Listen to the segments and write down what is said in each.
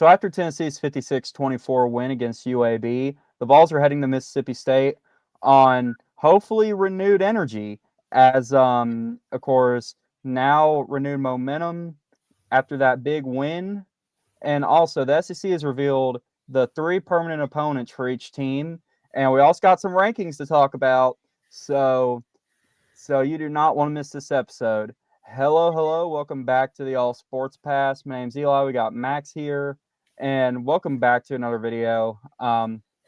So after Tennessee's 56-24 win against UAB, the Vols are heading to Mississippi State on hopefully renewed energy as, of course, now renewed momentum after that big win. And also, the SEC has revealed the 3 permanent opponents for each team, and we also got some rankings to talk about. So you do not want to miss this episode. Hello, welcome back to the All Sports Pass. My name's Eli. We got Max here, and welcome back to another video.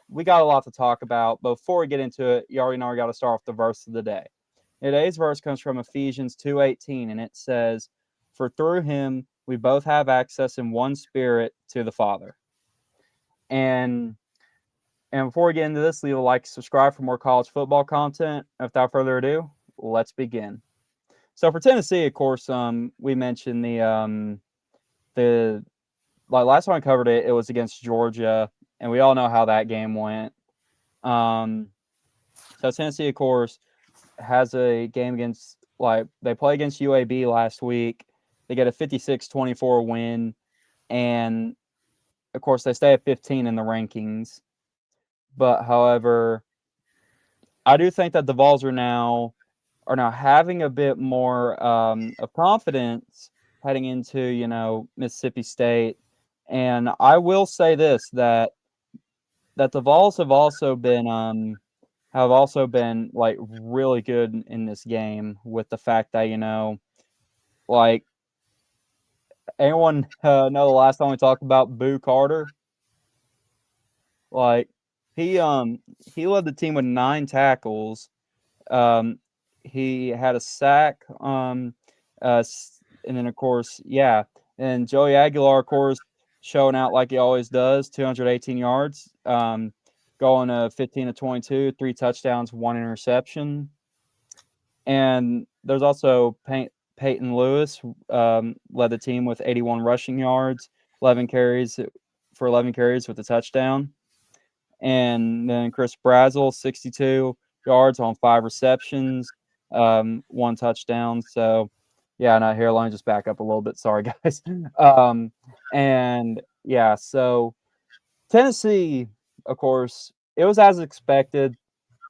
We got a lot to talk about, but before we get into it, you already know we got to start off the verse of the day. Today's verse comes from Ephesians 2:18, and it says, "For through him we both have access in one spirit to the Father." And before we get into this, leave a like, subscribe for more college football content. Without further ado, let's begin. So for Tennessee, of course, we mentioned the last time I covered it, it was against Georgia, and we all know how that game went. So Tennessee, of course, has a game against they play against UAB last week. They get a 56-24 win, and of course they stay at 15 in the rankings. But however, I do think that the Vols are now having a bit more of confidence heading into Mississippi State. And I will say this, that the Vols have also been like really good in this game, with the fact that like anyone know the last time we talked about Boo Carter? Like he led the team with 9 tackles. He had a sack, and then of course, and Joey Aguilar, of course, showing out like he always does, 218 yards, going 15 to 22, 3 touchdowns, 1 interception. And there's also Peyton Lewis, led the team with 81 rushing yards, 11 carries with a touchdown. And then Chris Brazzell, 62 yards on 5 receptions, 1 touchdown. So, no, here, let me just back up a little bit. Sorry, guys. So Tennessee, of course, it was as expected.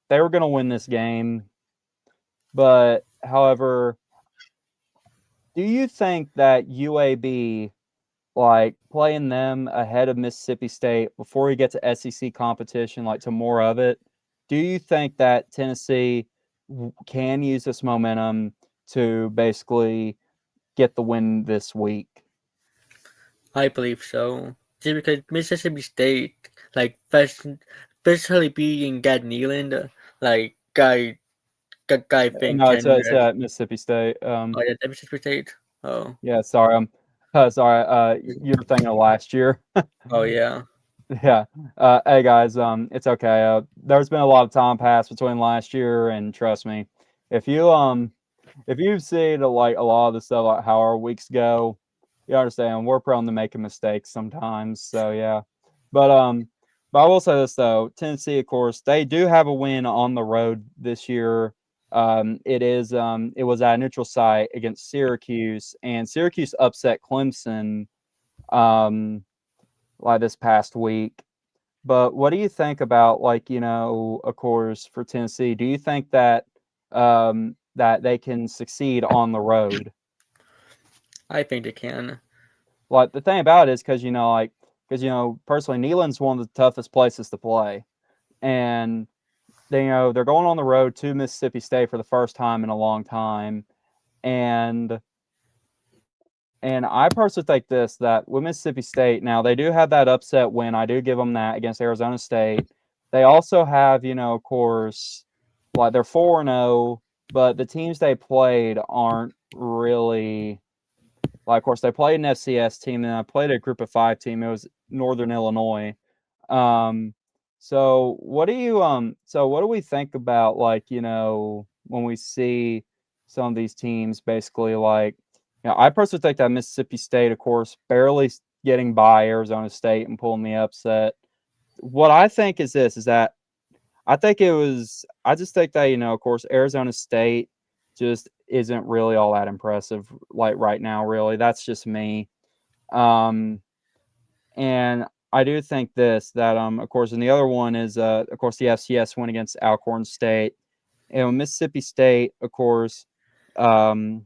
They were going to win this game. But, however, do you think that UAB, playing them ahead of Mississippi State before you get to SEC competition, to more of it, do you think that Tennessee can use this momentum to basically get the win this week? I believe so. Just because Mississippi State, especially being Gad Nealand, guy think No, can. it's at Mississippi State. Oh yeah, Mississippi State. Oh. Yeah, sorry, sorry. You were thinking of last year. Oh yeah. Yeah. Hey guys, it's okay. There's been a lot of time passed between last year, and trust me, if you've seen a lot of the stuff, like how our weeks go, you understand we're prone to making mistakes sometimes. So yeah. But but I will say this though, Tennessee, of course, they do have a win on the road this year. It was at a neutral site against Syracuse, and Syracuse upset Clemson this past week. But what do you think about, of course, for Tennessee? Do you think that that they can succeed on the road? I think they can. The thing about it is because personally, Neyland's one of the toughest places to play, and they're going on the road to Mississippi State for the first time in a long time, and I personally think that with Mississippi State, now they do have that upset win. I do give them that against Arizona State. They also have, of course, they're 4-0, but the teams they played aren't really, of course, they played an FCS team, and I played a Group of 5 team. It was Northern Illinois. So what do we think about, when we see some of these teams basically I personally think that Mississippi State, of course, barely getting by Arizona State and pulling the upset. What I think is that I just think that, of course, Arizona State just isn't really all that impressive, right now, really. That's just me. And I do think that of course, and the other one is of course the FCS win against Alcorn State. And Mississippi State, of course, and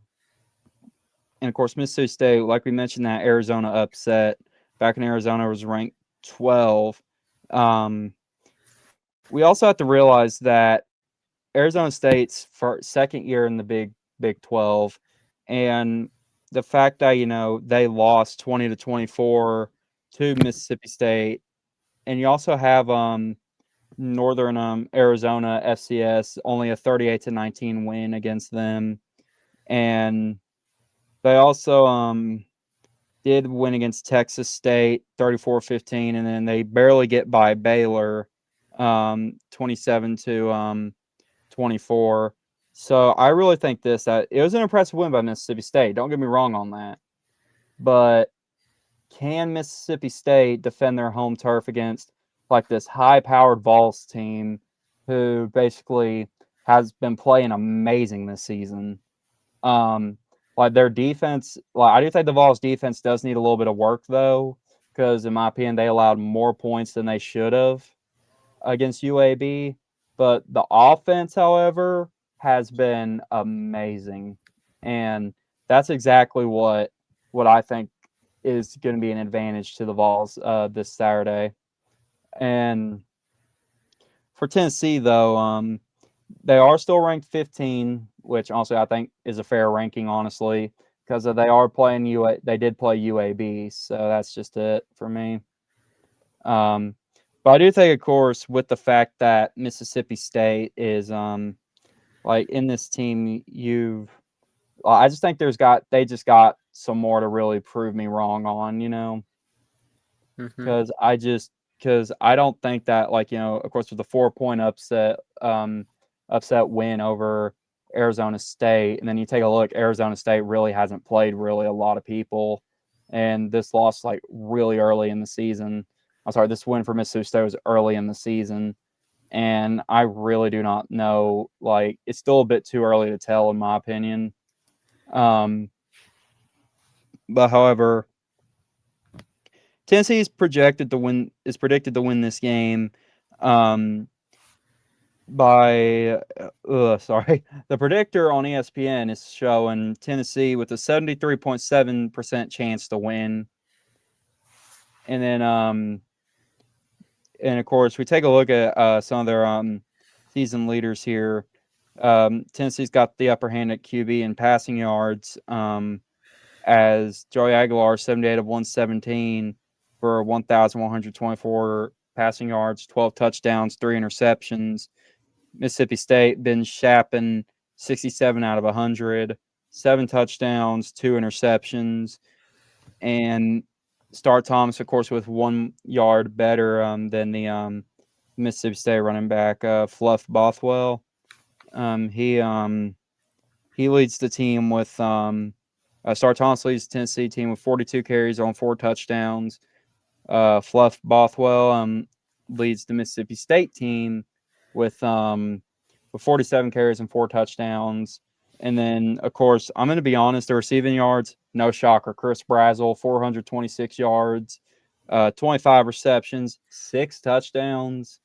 of course Mississippi State, like we mentioned, that Arizona upset back in Arizona was ranked 12. We also have to realize that Arizona State's second year in the Big 12, and the fact that they lost 20-24 to Mississippi State, and you also have Northern Arizona FCS only a 38-19 win against them, and they also did win against Texas State 34-15, and then they barely get by Baylor 27-24. So I really think that it was an impressive win by Mississippi State. Don't get me wrong on that. But can Mississippi State defend their home turf against like this high-powered Vols team who basically has been playing amazing this season? Like their defense, like I do think the Vols defense does need a little bit of work though, because in my opinion they allowed more points than they should have against UAB. But the offense, however, has been amazing, and that's exactly what I think is going to be an advantage to the Vols this Saturday. And for Tennessee, though, they are still ranked 15, which also I think is a fair ranking, honestly, because they are playing They did play UAB, so that's just it for me. But I do think, of course, with the fact that Mississippi State is like in this team, I just think they just got some more to really prove me wrong on, Mm-hmm. because I don't think that, like, of course, with the 4-point upset win over Arizona State, and then you take a look, Arizona State really hasn't played really a lot of people, and this loss like really early in the season. I'm sorry, this win for Mississippi State was early in the season, and I really do not know. Like, it's still a bit too early to tell, in my opinion. But however, Tennessee is predicted to win this game by sorry. The predictor on ESPN is showing Tennessee with a 73.7% chance to win. And then and of course we take a look at some of their season leaders here. Tennessee's got the upper hand at QB in passing yards. As Joey Aguilar, 78 of 117 for 1,124 passing yards, 12 touchdowns, 3 interceptions. Mississippi State, Ben Shappen, 67 out of 100, 7 touchdowns, 2 interceptions. And Star Thomas, of course, with 1 yard better than the Mississippi State running back, Fluff Bothwell. He leads the team with Star Thomas leads the Tennessee team with 42 carries on 4 touchdowns. Fluff Bothwell leads the Mississippi State team with 47 carries and 4 touchdowns. And then, of course, I'm going to be honest, the receiving yards, no shocker. Chris Brazzell, 426 yards, 25 receptions, 6 touchdowns.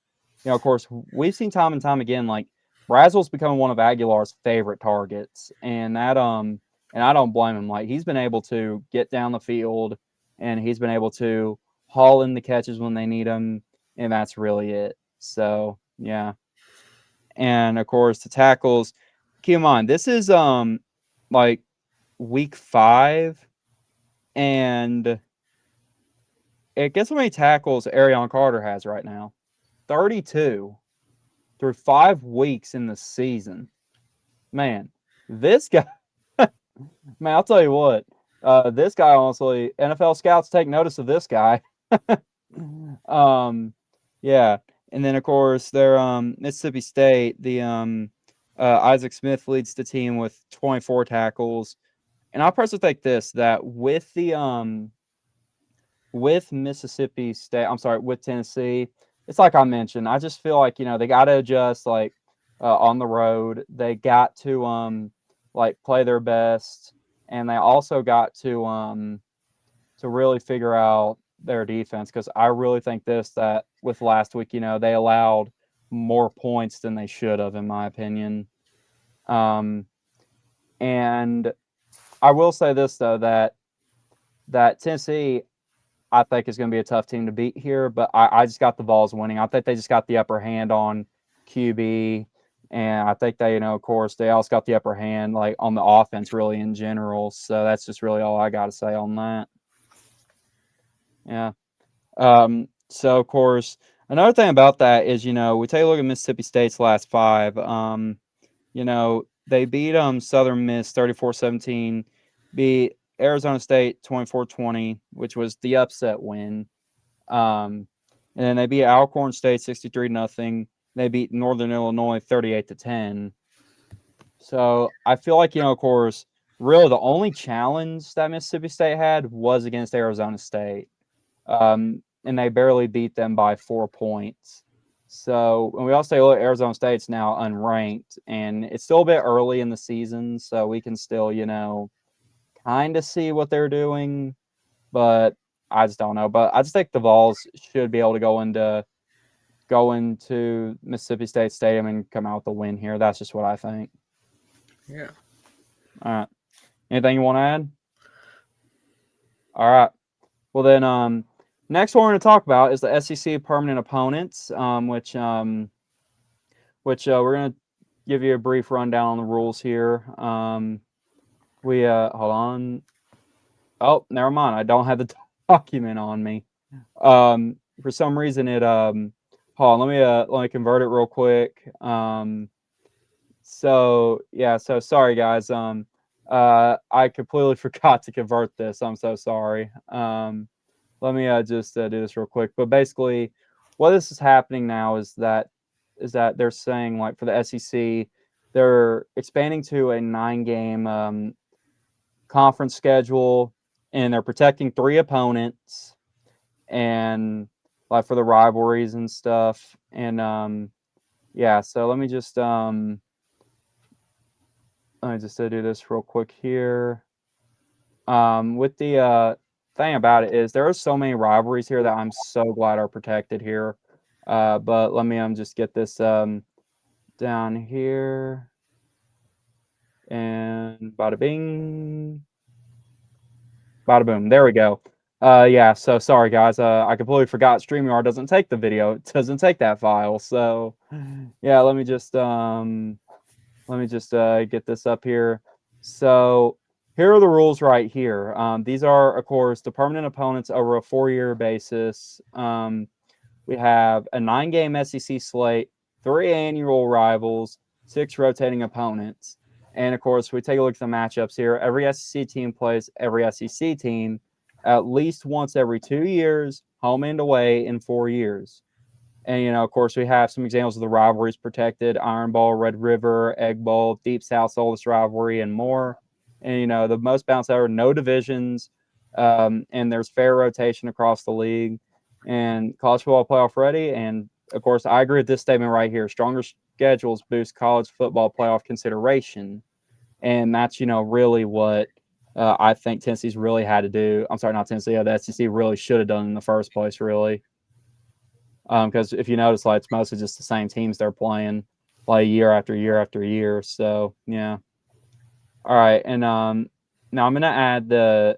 Of course, we've seen time and time again, like, Brazzell's becoming one of Aguilar's favorite targets. And and I don't blame him. Like, he's been able to get down the field, and he's been able to haul in the catches when they need them, and that's really it. So, yeah. And of course, the tackles. Keep in mind, this is like week 5, and guess how many tackles Arion Carter has right now? 32 through 5 weeks in the season. Man, this guy. Man, I'll tell you what. This guy, honestly, NFL scouts take notice of this guy. Yeah. And then of course they're Mississippi State, the Isaac Smith leads the team with 24 tackles. And I'll personally think that with Mississippi State, I'm sorry, with Tennessee, it's like I mentioned, I just feel like, they gotta adjust like on the road. They got to like play their best, and they also got to really figure out their defense, because I really think that with last week, they allowed more points than they should have, in my opinion. And I will say this though, that Tennessee, I think, is going to be a tough team to beat here, but I just got the Vols winning. I think they just got the upper hand on QB, and I think they, of course, they also got the upper hand like on the offense really in general. So that's just really all I got to say on that. Yeah. So of course, another thing about that is, we take a look at Mississippi State's last 5. They beat Southern Miss 34-17, beat Arizona State 24-20, which was the upset win. And then they beat Alcorn State 63-0. They beat Northern Illinois 38-10. So I feel like, of course, really the only challenge that Mississippi State had was against Arizona State. And they barely beat them by 4 points. So, and we also say, look, Arizona State's now unranked, and it's still a bit early in the season, so we can still, kind of see what they're doing, but I just don't know. But I just think the Vols should be able to go into Mississippi State Stadium and come out with a win here. That's just what I think. Yeah. All right. Anything you want to add? All right. Well, then, next one we're going to talk about is the SEC permanent opponents, which we're going to give you a brief rundown on the rules here. We hold on. Oh, never mind. I don't have the document on me. For some reason it hold on. Let me convert it real quick. So yeah. So sorry guys. I completely forgot to convert this. I'm so sorry. Let me just do this real quick. But basically, what this is happening now is that they're saying, like, for the SEC, they're expanding to a 9-game conference schedule, and they're protecting 3 opponents, and like for the rivalries and stuff. And yeah. So let me just do this real quick here. With the thing about it is there are so many rivalries here that I'm so glad are protected here. But let me just get this down here, and bada bing, bada boom. There we go. Yeah. So sorry guys. I completely forgot StreamYard doesn't take the video. It doesn't take that file. So yeah. Let me just get this up here. So here are the rules right here. These are, of course, the permanent opponents over a 4-year basis. We have a 9-game SEC slate, 3 annual rivals, 6 rotating opponents. And, of course, we take a look at the matchups here. Every SEC team plays every SEC team at least once every 2 years, home and away in 4 years. And, of course, we have some examples of the rivalries protected: Iron Bowl, Red River, Egg Bowl, Deep South's oldest rivalry, and more. And, the most balanced ever, no divisions, and there's fair rotation across the league, and college football playoff ready. And, of course, I agree with this statement right here: stronger schedules boost college football playoff consideration. And that's, really what I think Tennessee's really had to do. I'm sorry, not Tennessee, the SEC really should have done in the first place, really. Because if you notice, like, it's mostly just the same teams they're playing, like, year after year after year. So yeah. All right, and now I'm gonna add the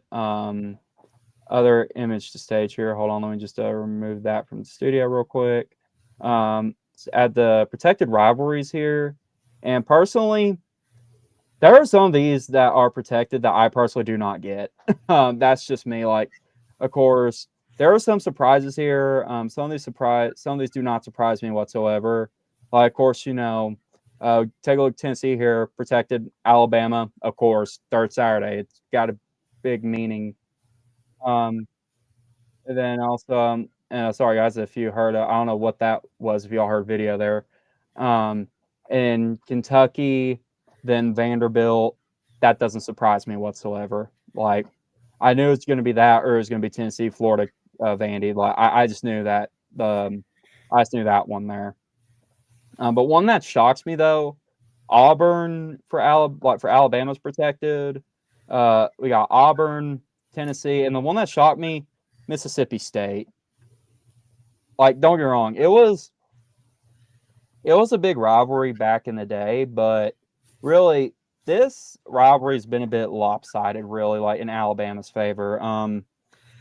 other image to stage here. Hold on, let me just remove that from the studio real quick. Add the protected rivalries here, and personally, there are some of these that are protected that I personally do not get. That's just me. Like, of course, there are some surprises here. Some of these do not surprise me whatsoever. Like, of course, take a look at Tennessee here, protected Alabama, of course, third Saturday. It's got a big meaning. And then also, sorry guys, if you heard, I don't know what that was, if y'all heard video there. In Kentucky, then Vanderbilt, that doesn't surprise me whatsoever. Like, I knew it's going to be that, or it was going to be Tennessee, Florida, Vandy. Like, I just knew that. I just knew that one there. But one that shocks me though, Auburn for Alabama's protected. We got Auburn, Tennessee, and the one that shocked me, Mississippi State. Like, don't get me wrong, it was a big rivalry back in the day, but really this rivalry's been a bit lopsided, really, like in Alabama's favor.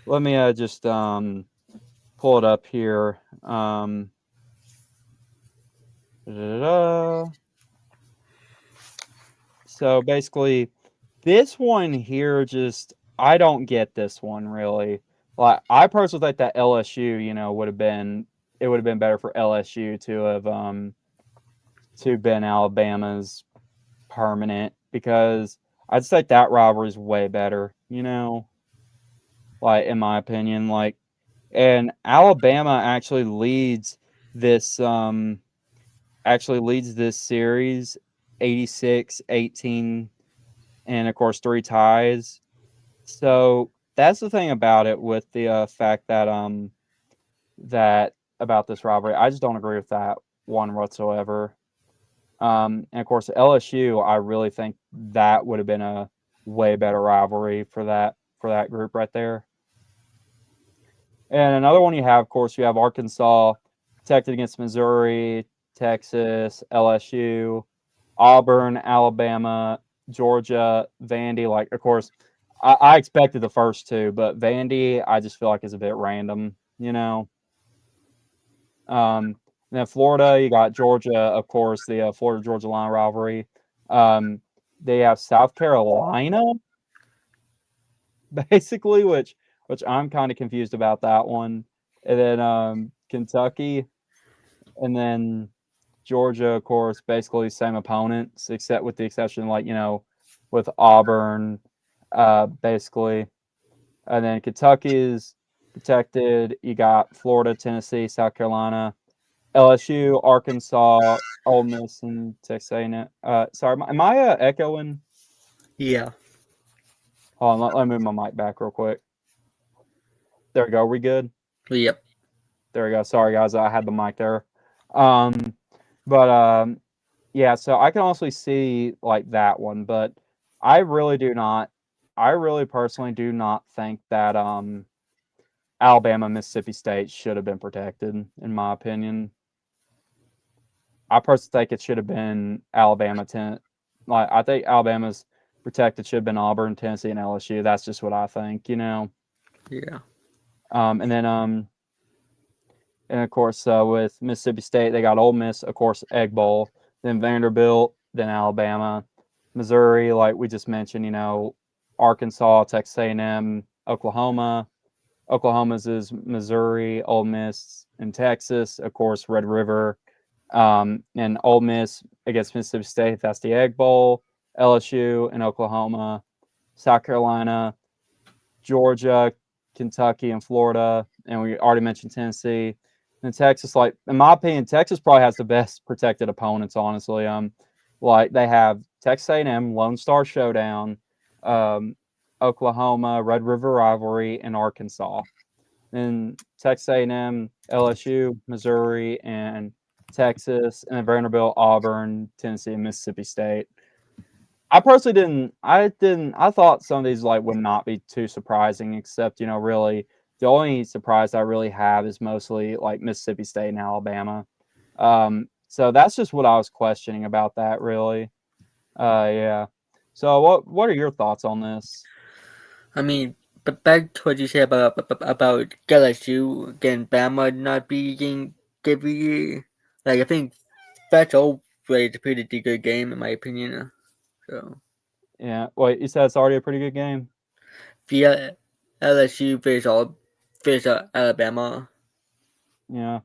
Let me just pull it up here. Da-da-da. So basically, this one here I don't get this one really. Like I personally think that LSU, would have been better for LSU to have been Alabama's permanent because I'd say that rivalry is way better, like in my opinion. Like and Alabama actually leads this series 86-18 and of course 3 ties. So that's the thing about it with the fact that about this rivalry. I just don't agree with that one whatsoever. And of course LSU, I really think that would have been a way better rivalry for that group right there. And another one you have, of course, you have Arkansas protected against Missouri, Texas, LSU, Auburn, Alabama, Georgia, Vandy. Like, of course, I expected the first two, but Vandy, I just feel like is a bit random, then Florida, you got Georgia, of course, the Florida Georgia line rivalry. They have South Carolina, basically, which I'm kind of confused about that one. And then Kentucky, and then Georgia, of course, basically same opponents, except with the exception, like, with Auburn, basically. And then Kentucky is protected. You got Florida, Tennessee, South Carolina, LSU, Arkansas, Ole Miss, and Texas A&M. Sorry, am I echoing? Yeah. Hold on, let me move my mic back real quick. There we go. Are we good? Yep. There we go. Sorry, guys. I had the mic there. Yeah, so I can also see like that one, but I really personally do not think that Alabama, Mississippi State should have been protected, in my opinion. I personally think it should have been Alabama, like I think Alabama's protected should have been Auburn, Tennessee, and LSU. That's just what I think, Yeah. And then and of course with Mississippi State they got Ole Miss, of course, Egg Bowl, then Vanderbilt, then Alabama, Missouri, like we just mentioned, Arkansas, Texas A&M, Oklahoma. Oklahoma's is Missouri, Ole Miss, and Texas, of course, Red River. And Ole Miss against Mississippi State, that's the Egg Bowl. LSU and Oklahoma, South Carolina, Georgia, Kentucky, and Florida. And we already mentioned Tennessee. And Texas, like in my opinion, Texas probably has the best protected opponents, honestly. Like they have Texas A&M, Lone Star Showdown, Oklahoma, Red River Rivalry, and Arkansas. Then Texas A&M, LSU, Missouri, and Texas, and then Vanderbilt, Auburn, Tennessee, and Mississippi State. I personally didn't. I thought some of these like would not be too surprising, except really the only surprise I really have is mostly like Mississippi State and Alabama. So that's just what I was questioning about that, really. Yeah. So what are your thoughts on this? I mean, but back to what you said about LSU again, Bama not being every year. Like I think that's always a pretty good game in my opinion. So Yeah. Wait, you said it's already a pretty good game? yeah, LSU face Alabama. Yeah.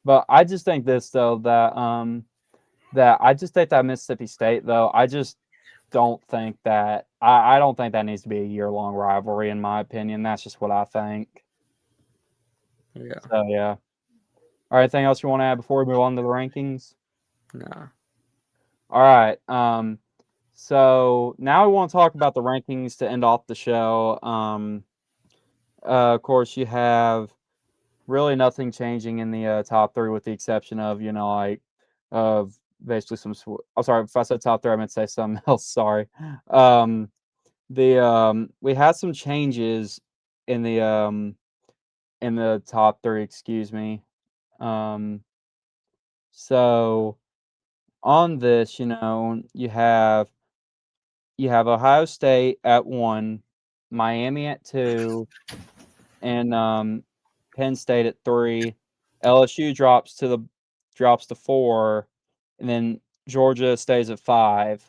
But I just think this though that I just think that Mississippi State though I just don't think that I don't think that needs to be a year-long rivalry in my opinion. That's just what I think. Yeah. So yeah. All right, anything else you want to add before we move on to the rankings? Nah. All right. So now we want to talk about the rankings to end off the show. Of course, you have really nothing changing in the top three, with the exception of like of basically some. I'm sorry if I said top three, I meant to say something else. Sorry. We had some changes in the in the top 3, excuse me. So on this, you have Ohio State at 1, Miami at 2, and Penn State at 3. LSU drops to 4, and then Georgia stays at 5.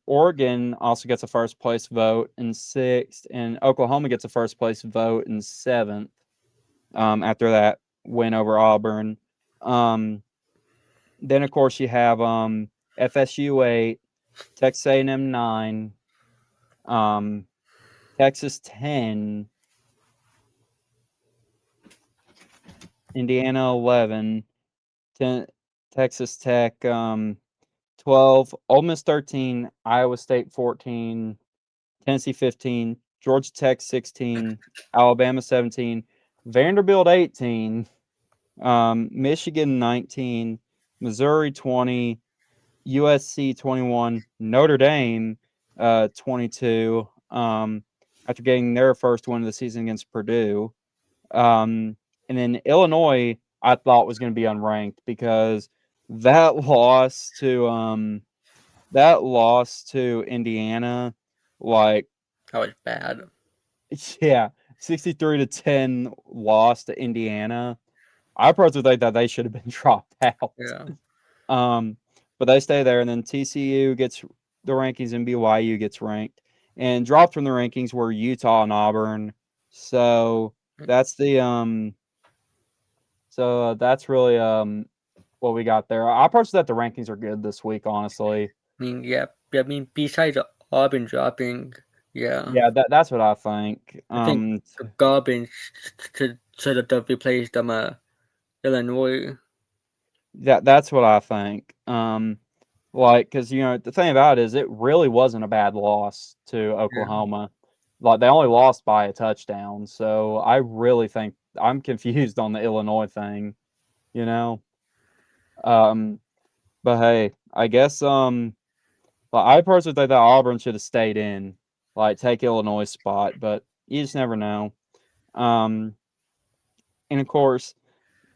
Oregon also gets a first place vote in 6th, and Oklahoma gets a first place vote in 7th. After that win over Auburn. Then of course you have FSU 8, Texas A&M 9, Texas 10, Indiana 11, Texas Tech 12, Ole Miss 13, Iowa State 14, Tennessee 15, Georgia Tech 16, Alabama 17, Vanderbilt 18, Michigan 19, Missouri 20, USC 21, Notre Dame 22, after getting their first win of the season against Purdue. And then Illinois, I thought was going to be unranked because that loss to Indiana, like, That was bad. yeah, 63-10 loss to Indiana. I personally think that they should have been dropped out. Yeah. But they stay there, and then TCU gets the rankings, and BYU gets ranked, and dropped from the rankings were Utah and Auburn. So that's the that's really what we got there. I personally think the rankings are good this week, honestly. I mean, yeah. I mean, besides Auburn dropping, yeah. Yeah, that's what I think. I think Auburn should have replaced Illinois. That's what I think. Like, because the thing about it is, it really wasn't a bad loss to Oklahoma. Like, they only lost by a touchdown, so I really think I'm confused on the Illinois thing. But hey, I guess I personally think that Auburn should have stayed in, like, take Illinois' spot, but you just never know. And of course,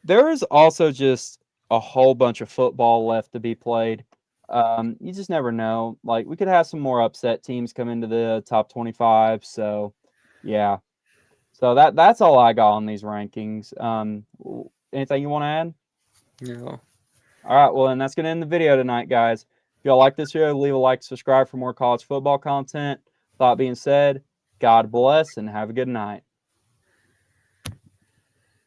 there is also just a whole bunch of football left to be played. You just never know. Like, we could have some more upset teams come into the top 25. So, yeah. So that's all I got on these rankings. Anything you want to add? No. All right. Well, then that's going to end the video tonight, guys. If y'all like this video, leave a like, subscribe for more college football content. That being said, God bless and have a good night.